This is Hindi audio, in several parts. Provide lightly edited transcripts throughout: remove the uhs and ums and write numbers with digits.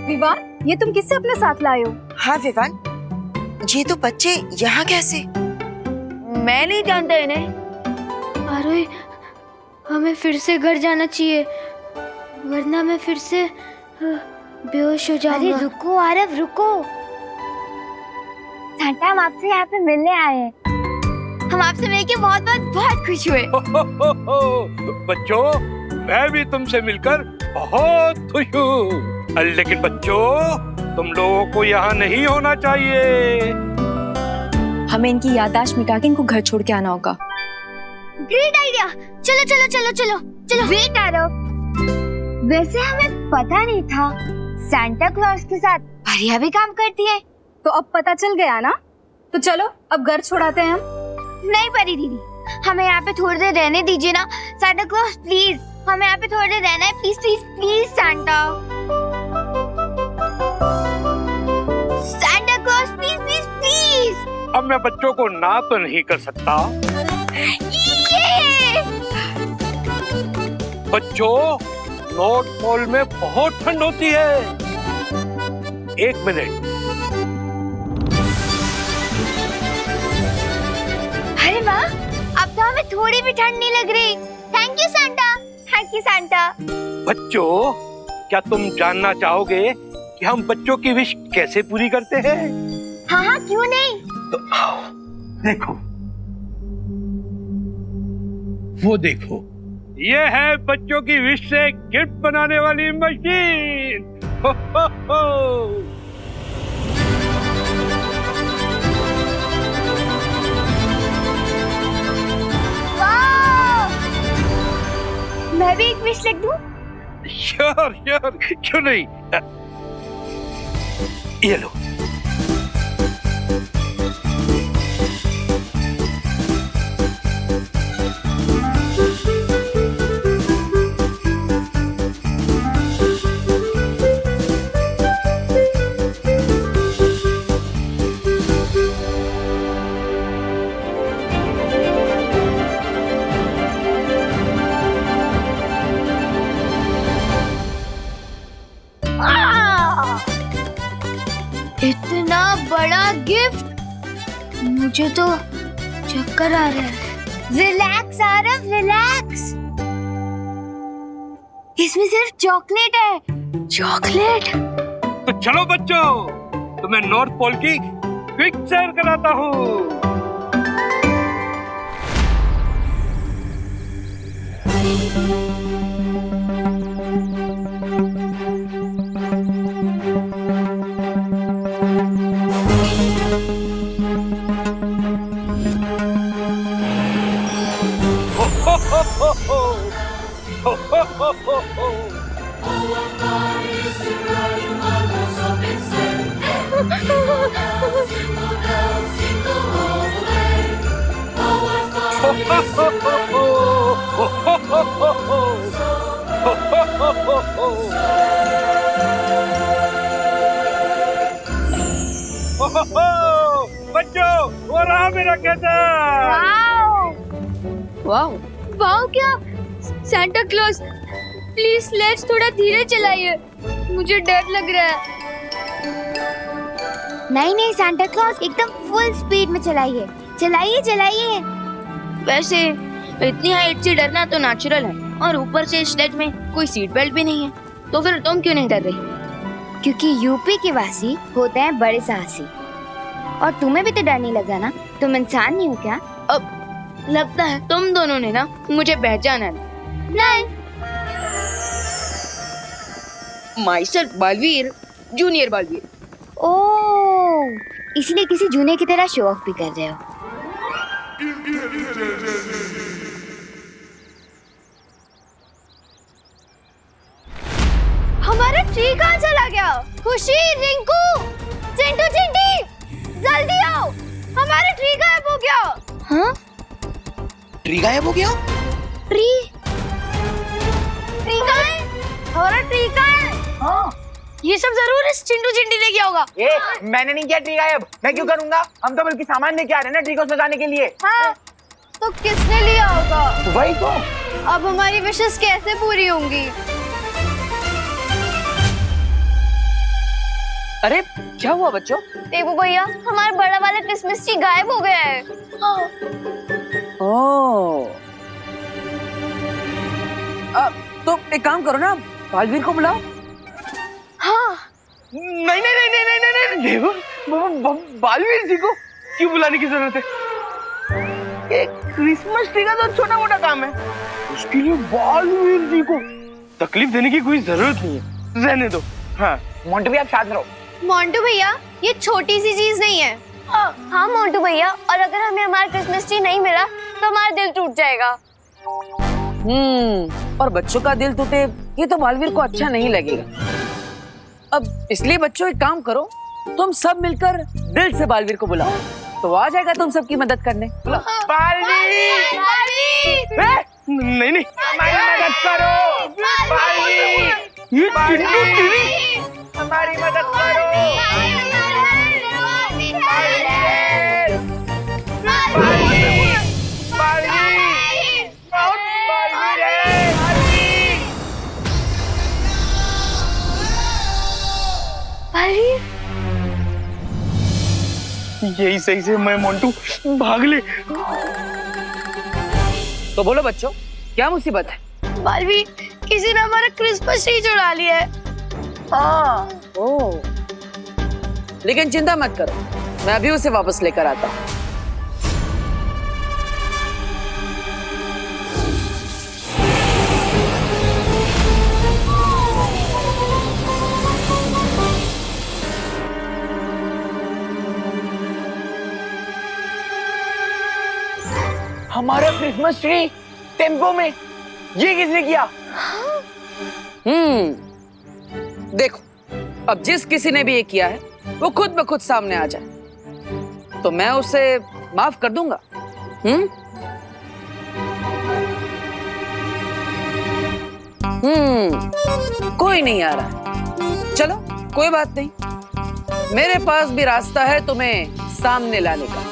विवान, ये तुम किससे अपने साथ लाए हो? हाँ विवान, ये तो बच्चे यहाँ कैसे? मैं नहीं जानता इन्हें। अरे हमें फिर से घर जाना चाहिए, वरना मैं फिर से बेहोश हो जाऊंगा। अरे रुको आरव, रुको। सांता, हम आपसे यहाँ पे मिलने आए हैं। हम आपसे मिलके बहुत बहुत बहुत खुश हुए। बच्चों, मैं भी तुमसे मिलकर बहुत खुश हूँ। लेकिन बच्चों, तुम लोगों को यहाँ नहीं होना चाहिए। हमें इनकी याददाश्त मिटा के इनको घर छोड़ के आना होगा। Great idea. चलो चलो चलो चलो चलो। वेट आरव, वैसे हमें पता नहीं था सांता क्लॉज के साथ परियां भी काम करती है। तो अब पता चल गया ना, तो चलो अब घर छोड़ाते हैं हम। नहीं परी दीदी, हमें यहाँ पे थोड़ी देर रहने दीजिए ना। सांता क्लॉज प्लीज, हमें यहाँ पे थोड़ी देर रहना है। Please please please Santa. Santa Claus please please please. अब मैं बच्चों को ना तो नहीं कर सकता। बच्चों, नॉर्थ पोल में बहुत ठंड होती है। एक मिनट। अरे वाह, अब तो हमें थोड़ी भी ठंड नहीं लग रही। Thank you Santa, thank you Santa. बच्चों, क्या तुम जानना चाहोगे कि हम बच्चों की विश कैसे पूरी करते हैं? हाँ हाँ, क्यों नहीं। तो आओ, देखो। वो देखो, ये है बच्चों की विश से गिफ्ट बनाने वाली मशीन। हो हो हो। वाह! मैं भी एक विश लिख दूं? श्योर श्योर, क्यों नहीं। ये लो। इतना बड़ा गिफ्ट, मुझे तो चक्कर आ रहा है। Relax Aarav, relax. इसमें सिर्फ चॉकलेट है। चॉकलेट? तो चलो बच्चों, तुम्हें नॉर्थ पोल की पिक्चर कराता हूँ। बच्चों, वो रहा मेरा कहता। वाओ वाओ, क्या सांता क्लॉज, प्लीज स्लेज थोड़ा धीरे चलाइए, मुझे डर लग रहा है। नहीं नहीं सांता क्लॉज, एकदम फुल स्पीड में चलाइए, चलाइए चलाइए। वैसे इतनी हाइट से डरना तो नेचुरल है, और ऊपर से स्लेज में कोई सीट बेल्ट भी नहीं है, तो फिर तुम क्यों नहीं डर रही? क्योंकि यूपी के वासी होते हैं बड़े साहसी। और तुम्हें भी तो डर नहीं लगा ना? तुम इंसान नहीं हो क्या? अब लगता है तुम दोनों ने ना मुझे पहचाना नहीं। Myself Baalveer, junior Baalveer. ओह, इसलिए किसी जूनियर की तरह शो ऑफ भी कर रहे हो। हमारा ट्री कहाँ चला गया? खुशी, रिंकू, चिंटू चिंटी, जल्दी आओ, हमारा ट्री गायब हो गया। हाँ? ट्री गायब हो गया? ट्री? ट्री कहाँ है? हमारा ट्री कहाँ है? हाँ। ये सब जरूर इस चिंटू चिंटी ने किया होगा। मैंने नहीं किया ट्री गायब, मैं क्यों करूंगा? हम तो बल्कि सामान लेके आ रहे हैं ना ट्री को सजाने के लिए। हाँ, तो किसने लिया होगा? वही तो। अब हमारी विशेष कैसे पूरी होंगी? अरे क्या हुआ बच्चों? देवू भैया, हमारा बड़ा वाला क्रिसमस ट्री गायब हो गया है। ओह, तो एक काम करो ना, बालवीर को बुलाओ। हाँ। नहीं नहीं नहीं नहीं नहीं नहीं नहीं देवू, बालवीर जी को क्यों बुलाने की जरूरत है? ये क्रिसमस ट्री का तो छोटा मोटा काम है, उसके लिए बालवीर जी को तकलीफ देने की कोई जरूरत नहीं है, रहने दो। हाँ मोंटू भी आप साथ रहो। मोंटू भैया, ये छोटी सी चीज नहीं है। हाँ मोंटू भैया, और अगर हमें हमारा क्रिसमस ट्री नहीं मिला तो हमारा दिल टूट जाएगा। और बच्चों का दिल टूटे ये तो बालवीर को अच्छा नहीं लगेगा। अब इसलिए बच्चों एक काम करो, तुम सब मिलकर दिल से बालवीर को बुलाओ, तो आ जाएगा तुम सबकी मदद करने। बालवीर! नहीं नहीं, हमारी मदद करो। बालवीर! ये चिंटू टीवी, हमारी मदद करो। यही सही से मैं मोंटू भाग ले। तो बोलो बच्चों, क्या मुसीबत है? बालवीर, किसी ने हमारा क्रिसमस ट्री चुरा लिया है। ओह, लेकिन चिंता मत करो, मैं अभी उसे वापस लेकर आता हूँ। हमारा क्रिसमस ट्री टेम्पो में, ये किसने किया? देखो, अब जिस किसी ने भी ये किया है वो खुद ब खुद सामने आ जाए तो मैं उसे माफ कर दूंगा। कोई नहीं आ रहा, चलो कोई बात नहीं, मेरे पास भी रास्ता है तुम्हें सामने लाने का।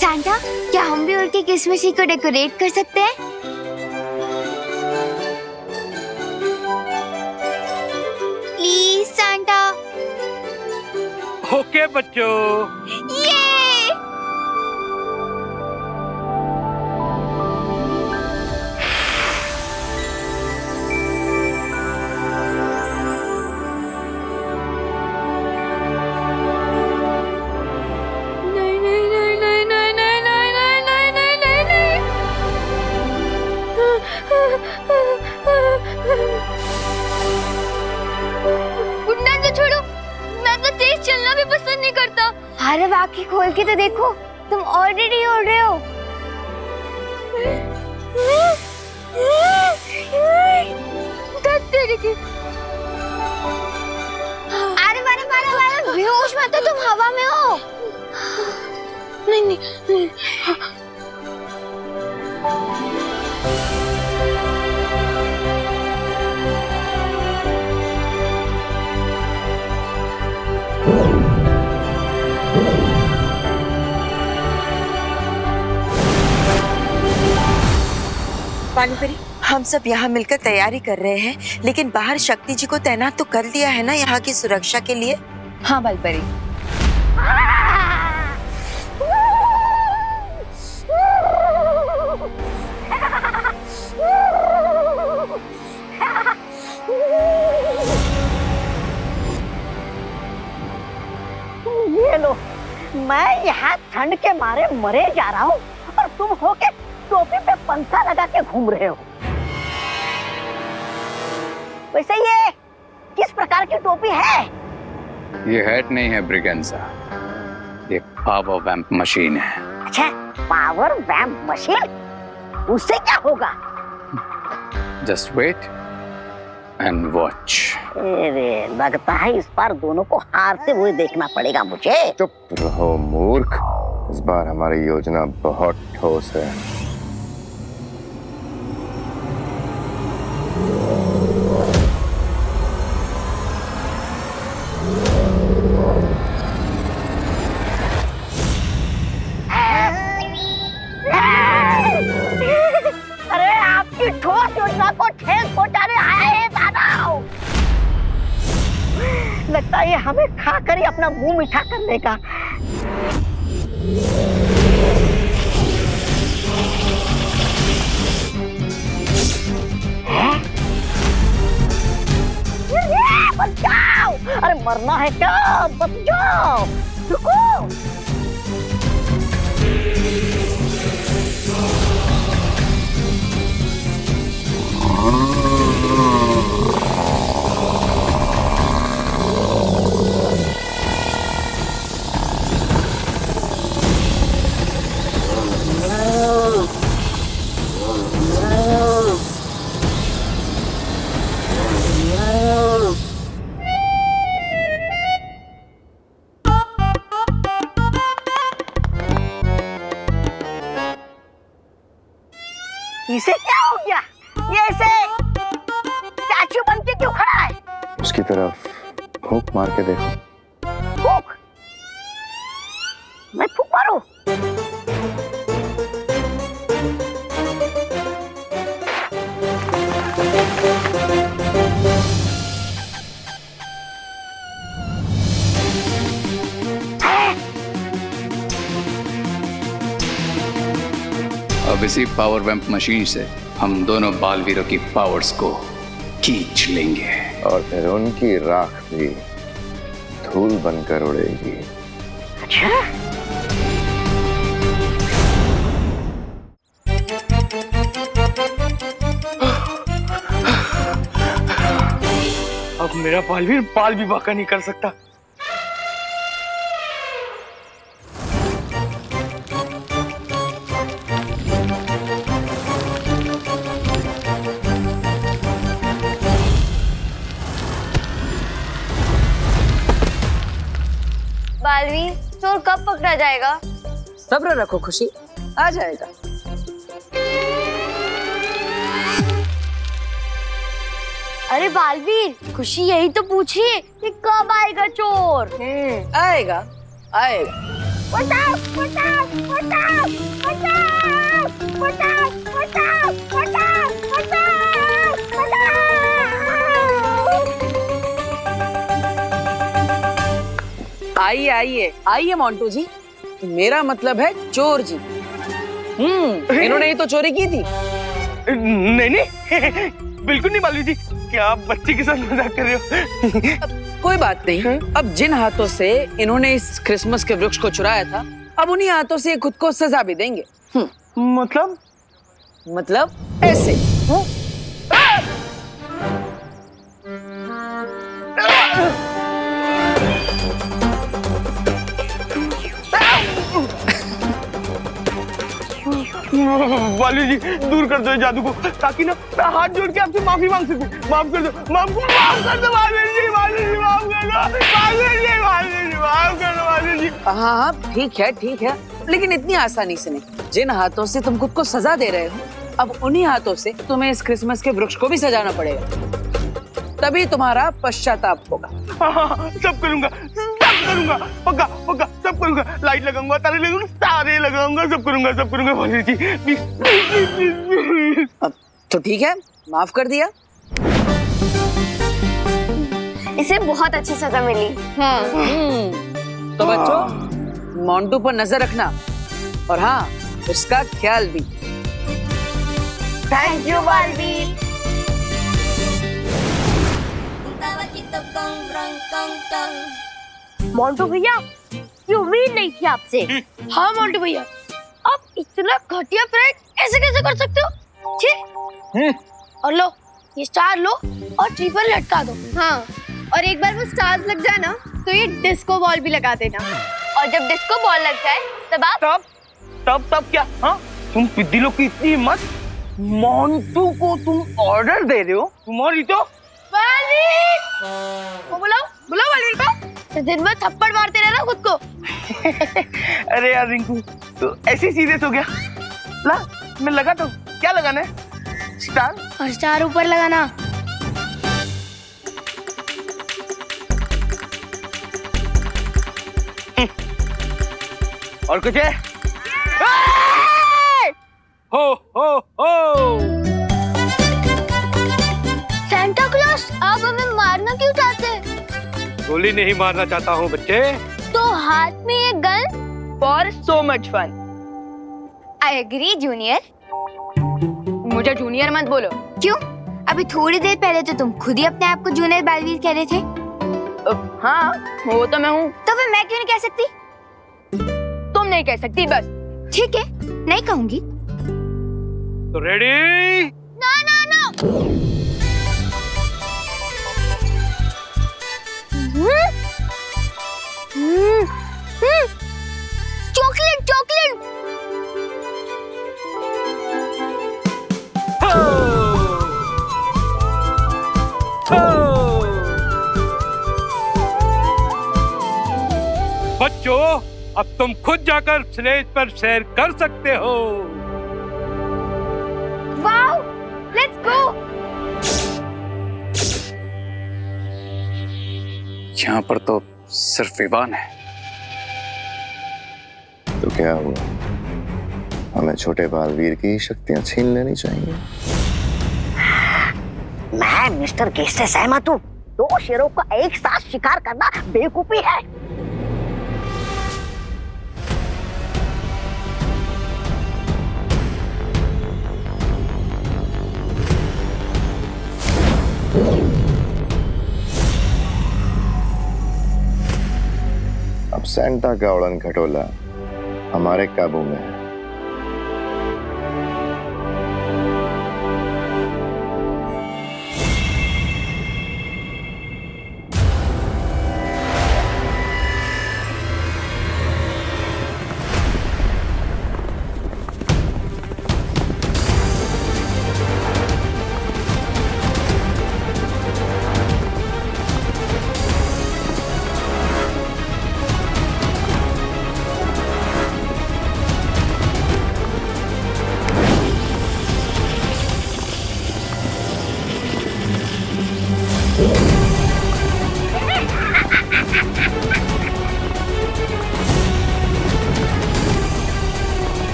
सैंटा, क्या हम भी उनके क्रिसमस ट्री को डेकोरेट कर सकते हैं? Please Santa. ओके बच्चों। ये अरे आंखें खोल के तो देखो, तुम ऑलरेडी उड़ रहे हो। अरे बारे बेहोश मत हो, तुम हवा में हो। नहीं नहीं, बालवीर, हम सब यहाँ मिलकर तैयारी कर रहे हैं, लेकिन बाहर शक्ति जी को तैनात तो कर दिया है ना यहाँ की सुरक्षा के लिए। हाँ बालपरी, ये लो, मैं यहाँ ठंड के मारे मरे जा रहा हूँ और तुम हो के टोपी पे पंखा लगा के घूम रहे हो। वैसे ये किस प्रकार की टोपी है? ये हैट नहीं है ब्रिगेंजा, ये पावर वैम्प मशीन है। अच्छा, पावर वैम्प मशीन, उससे क्या होगा? Just wait and watch. अरे लगता है इस बार दोनों को हारते हुए देखना पड़ेगा मुझे। चुप रहो मूर्ख, इस बार हमारी योजना बहुत ठोस है। अरे आपकी ठोस योजना को ठेस पहुंचाने आया है दादा। लगता है ये हमें खाकर ही अपना मुंह मीठा कर लेगा। बच जाओ! अरे मरना है क्या? बच जाओ! रुको! इसे क्या हो गया? ये ऐसे स्टैचू बन के क्यों खड़ा है? उसकी तरफ फूंक मार के देखो। फूंक? मैं फूंक मारूं? अब इसी पावर वैम्प मशीन से हम दोनों बालवीरों की पावर्स को खींच लेंगे और फिर उनकी राख भी धूल बनकर उड़ेगी। अच्छा? अब मेरा बालवीर बाल भी बांका नहीं कर सकता। बालवीर, चोर कब पकड़ा जाएगा? सब्र रखो खुशी, आ जाएगा। अरे बालवीर, खुशी यही तो पूछी है कि कब आएगा चोर? आएगा आएगा। बचाओ! बचाओ! बचाओ! बचाओ! बचाओ! बचाओ! बचाओ! बचाओ! बचाओ! आइए आइए आइए मोंटू जी, मेरा मतलब है चोर जी। इन्होंने ही तो चोरी की थी। नहीं नहीं, बिल्कुल नहीं बालवीर जी, क्या आप बच्चे के साथ मजाक कर रहे हो? कोई बात नहीं। अब जिन हाथों से इन्होंने इस क्रिसमस के वृक्ष को चुराया था, अब उन्हीं हाथों से खुद को सजा भी देंगे। मतलब ऐसे। बालवीर जी, दूर कर दो जादू को, ताकि ना मैं हाथ जोड़ के आपसे माफी मांग सकूं। माफ कर दो, माफ कर दो बालवीर जी, बालवीर जी माफ कर दो, बालवीर जी, बालवीर जी माफ कर दो बालवीर जी। हाँ ठीक है, लेकिन इतनी आसानी से नहीं। जिन हाथों से तुम खुद को सजा दे रहे हो, अब उन्हीं हाथों से तुम्हें इस क्रिसमस के वृक्ष को भी सजाना पड़ेगा, तभी तुम्हारा पश्चाताप होगा। सब करूंगा, पक्का पक्का सब करूंगा। लाइट लगाऊंगा, तारे लगाऊंगा, तारे लगाऊंगा, सब करूंगा बालवीर जी। प्लीज। अब तो ठीक है, माफ कर दिया। इसे बहुत अच्छी सजा मिली। तो बच्चों, मोंटू पर नजर रखना, और हाँ, उसका ख्याल भी। Thank you Baalveer. मोंटू भैया, की उम्मीद नहीं थी आपसे। हाँ मोंटू भैया, आप इतना घटिया प्रैंक ऐसे कैसे कर सकते हो? छी। और लो ये स्टार लो और ट्री पर लटका दो। हाँ, और एक बार वो स्टार्स लग जाए ना तो ये डिस्को बॉल भी लगा देना। और जब डिस्को बॉल लग जाए तब आप तब क्या? हाँ, तुम पिद्दी लोग की इतनी हिम्मत, मोंटू को तुम ऑर्डर दे रहे हो? तुम्हारी तो वो बुलाओ बलवीर को। दिन भर थप्पड़ मारते रहना खुद को। अरे यार रिंकू, तो ऐसे ही सीरियस हो गया? ला मैं लगाता हूँ। क्या लगाना है? स्टार? और स्टार ऊपर लगाना। और कुछ है? हो हो हो। सेंटा क्लॉज, आप हमें मारना क्यों चाहते हैं? गोली नहीं मारना चाहता हूँ बच्चे। तो हाथ में ये gun for so much fun. I agree junior. मुझे जूनियर मत बोलो। क्यों? अभी थोड़ी देर पहले तो तुम खुद ही अपने आप को जूनियर बालवीर कह रहे थे। हाँ, वो तो मैं हूँ। तो फिर मैं क्यों नहीं कह सकती? तुम नहीं कह सकती बस। ठीक है, नहीं कहूंगी। तो रेडी? ना ना ना। Chocolate chocolate. हो हो। बच्चों, अब तुम खुद जाकर स्लेज पर सैर कर सकते हो। Wow, let's go. यहाँ पर तो सिर्फ विवान है। तो क्या हुआ, हमें छोटे बालवीर की शक्तियां छीन लेनी चाहिए? मैं मिस्टर गेस्ट से सहमत हूँ। 2 शेरों का एक साथ शिकार करना बेवकूफी है। अब सेंटा का उड़न खटोला हमारे काबू में है।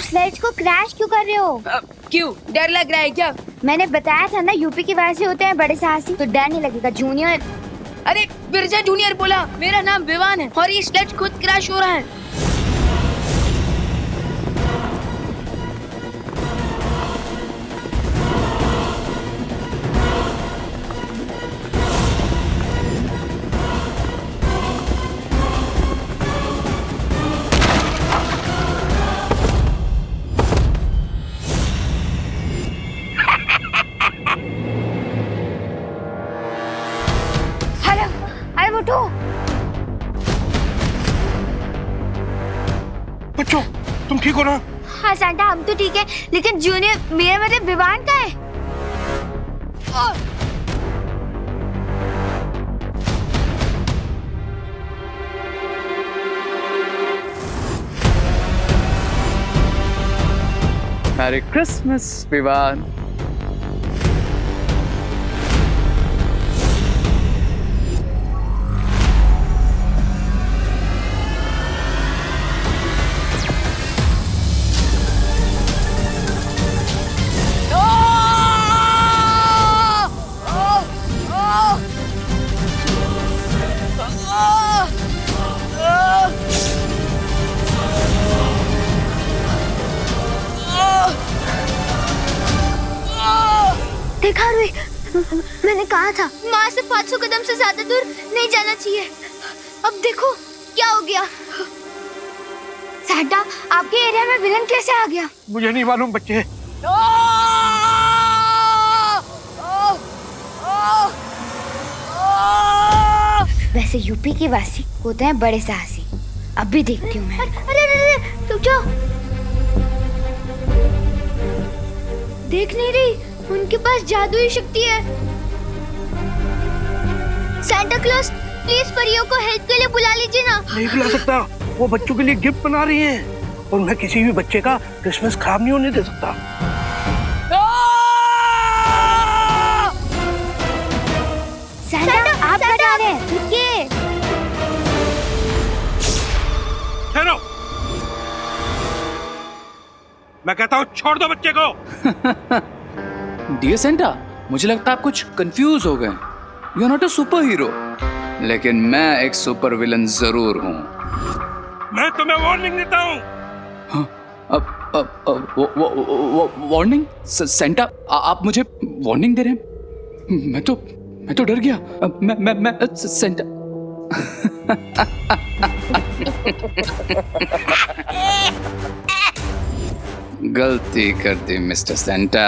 स्लेज को क्रैश क्यों कर रहे हो? क्यों, डर लग रहा है क्या? मैंने बताया था ना, यूपी के वासी होते हैं बड़े साहसी, तो डर नहीं लगेगा जूनियर। अरे बिरजा जूनियर बोला, मेरा नाम विवान है और ये स्लेज खुद क्रैश हो रहा है। उठो। बच्चों, तुम ठीक हो ना? हाँ सैंटा, हम तो ठीक है, लेकिन जूनियर, मेरा मतलब विवान का है। Merry Christmas Vivaan. देखा रुई, मैंने कहा था माँ से 500 कदम से ज्यादा दूर नहीं जाना चाहिए। अब देखो क्या हो गया। सैंटा, आपके एरिया में विलन कैसे आ गया? मुझे नहीं मालूम बच्चे। वैसे यूपी के वासी होते हैं बड़े साहसी। अब भी देखती हूँ मैं। अरे अरे रुक जाओ। देख नहीं रही, उनके पास जादुई शक्ति है। सैंटा क्लॉज, प्लीज परियों को हेल्प के लिए बुला लीजिए ना। नहीं बुला सकता, वो बच्चों के लिए गिफ्ट बना रही हैं और मैं किसी भी बच्चे का क्रिसमस खराब नहीं होने दे सकता। सैंटा, आप क्या जा रहे हैं? रुकिए। ठहरो, मैं कहता हूँ छोड़ दो बच्चे को। डियर सेंटा, मुझे लगता है आप कुछ कंफ्यूज हो गए। You are not a superhero, लेकिन मैं एक सुपर विलन जरूर हूँ। मैं तुम्हें वार्निंग देता हूँ। हाँ, वार्निंग? सेंटा, आप मुझे वार्निंग दे रहे हैं? मैं तो डर गया। मैं सेंटा। गलती कर दी मिस्टर सेंटा।